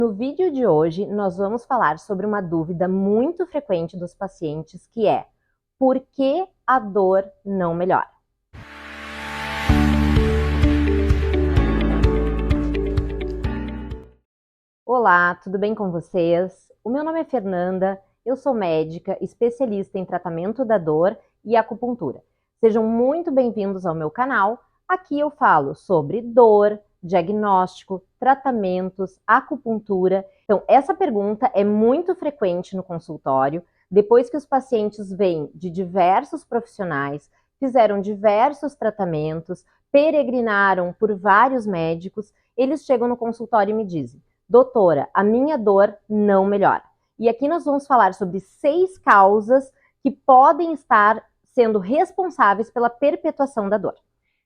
No vídeo de hoje, nós vamos falar sobre uma dúvida muito frequente dos pacientes, que é: por que a dor não melhora? Olá, tudo bem com vocês? O meu nome é Fernanda, eu sou médica, especialista em tratamento da dor e acupuntura. Sejam muito bem-vindos ao meu canal. Aqui eu falo sobre dor, diagnóstico, tratamentos, acupuntura. Então, essa pergunta é muito frequente no consultório, depois que os pacientes vêm de diversos profissionais, fizeram diversos tratamentos, peregrinaram por vários médicos, eles chegam no consultório e me dizem: doutora, a minha dor não melhora. E aqui nós vamos falar sobre 6 causas que podem estar sendo responsáveis pela perpetuação da dor.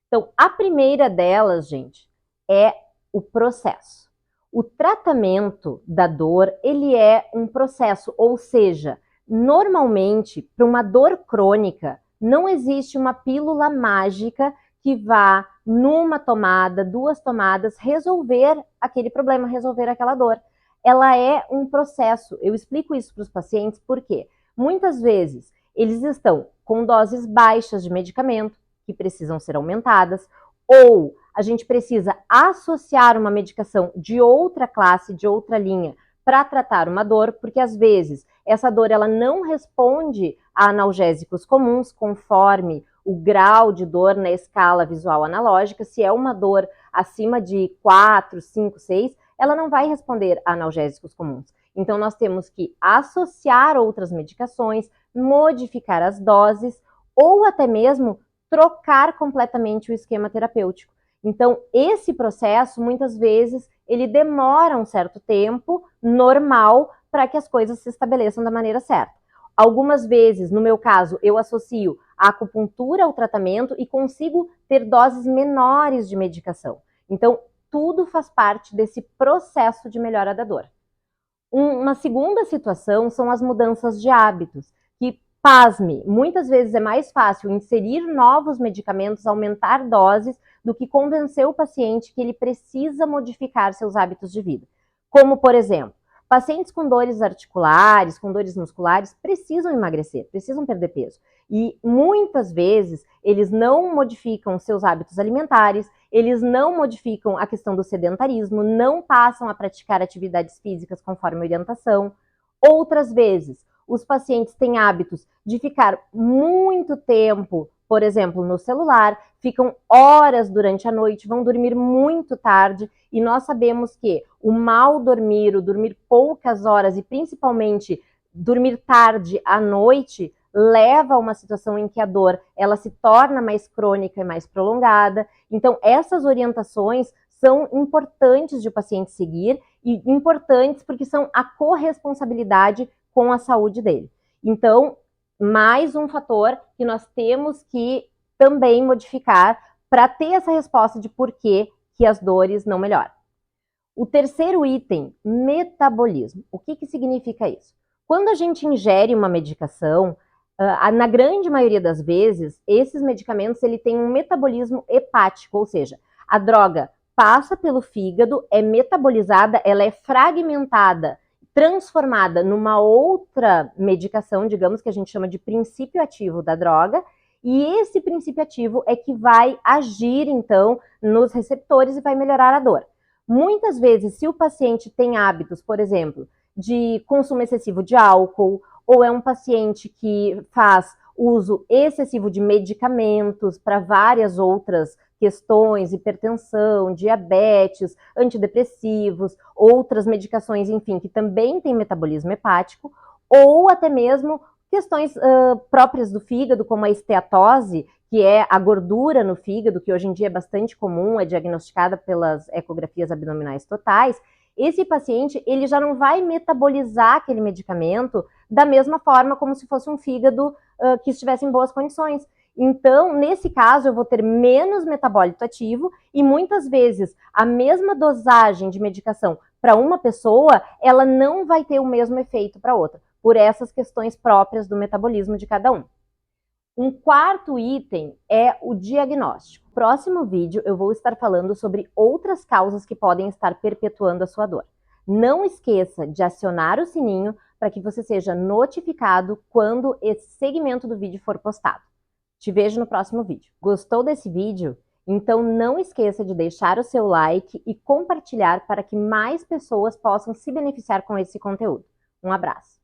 Então, a primeira delas, gente, é o processo. O tratamento da dor, ele é um processo, ou seja, normalmente, para uma dor crônica, não existe uma pílula mágica que vá, numa tomada, 2 tomadas, resolver aquele problema, resolver aquela dor. Ela é um processo. Eu explico isso para os pacientes porque muitas vezes eles estão com doses baixas de medicamento, que precisam ser aumentadas, ou a gente precisa associar uma medicação de outra classe, de outra linha, para tratar uma dor, porque às vezes essa dor ela não responde a analgésicos comuns, conforme o grau de dor na escala visual analógica. Se é uma dor acima de 4, 5, 6, ela não vai responder a analgésicos comuns. Então nós temos que associar outras medicações, modificar as doses, ou até mesmo trocar completamente o esquema terapêutico. Então, esse processo, muitas vezes, ele demora um certo tempo normal para que as coisas se estabeleçam da maneira certa. Algumas vezes, no meu caso, eu associo a acupuntura ao tratamento e consigo ter doses menores de medicação. Então, tudo faz parte desse processo de melhora da dor. Uma segunda situação são as mudanças de hábitos, que, pasme, muitas vezes é mais fácil inserir novos medicamentos, aumentar doses, do que convencer o paciente que ele precisa modificar seus hábitos de vida. Como, por exemplo, pacientes com dores articulares, com dores musculares, precisam emagrecer, precisam perder peso. E muitas vezes eles não modificam seus hábitos alimentares, eles não modificam a questão do sedentarismo, não passam a praticar atividades físicas conforme a orientação. Outras vezes, os pacientes têm hábitos de ficar muito tempo, por exemplo, no celular, ficam horas durante a noite, vão dormir muito tarde, e nós sabemos que o mal dormir, o dormir poucas horas e principalmente dormir tarde à noite, leva a uma situação em que a dor ela se torna mais crônica e mais prolongada. Então, essas orientações são importantes de o paciente seguir, e importantes porque são a corresponsabilidade com a saúde dele. Então, mais um fator que nós temos que também modificar para ter essa resposta de por que as dores não melhoram. O terceiro item, metabolismo. O que significa isso? Quando a gente ingere uma medicação, na grande maioria das vezes, esses medicamentos ele tem um metabolismo hepático, ou seja, a droga passa pelo fígado, é metabolizada, ela é fragmentada, transformada numa outra medicação, digamos que a gente chama de princípio ativo da droga, e esse princípio ativo é que vai agir, então, nos receptores e vai melhorar a dor. Muitas vezes, se o paciente tem hábitos, por exemplo, de consumo excessivo de álcool, ou é um paciente que faz uso excessivo de medicamentos para várias outras questões, hipertensão, diabetes, antidepressivos, outras medicações, enfim, que também têm metabolismo hepático, ou até mesmo questões próprias do fígado, como a esteatose, que é a gordura no fígado, que hoje em dia é bastante comum, é diagnosticada pelas ecografias abdominais totais. Esse paciente, ele já não vai metabolizar aquele medicamento da mesma forma como se fosse um fígado que estivesse em boas condições. Então, nesse caso, eu vou ter menos metabólito ativo e muitas vezes a mesma dosagem de medicação para uma pessoa, ela não vai ter o mesmo efeito para outra, por essas questões próprias do metabolismo de cada um. Um quarto item é o diagnóstico. No próximo vídeo eu vou estar falando sobre outras causas que podem estar perpetuando a sua dor. Não esqueça de acionar o sininho para que você seja notificado quando esse segmento do vídeo for postado. Te vejo no próximo vídeo. Gostou desse vídeo? Então não esqueça de deixar o seu like e compartilhar para que mais pessoas possam se beneficiar com esse conteúdo. Um abraço!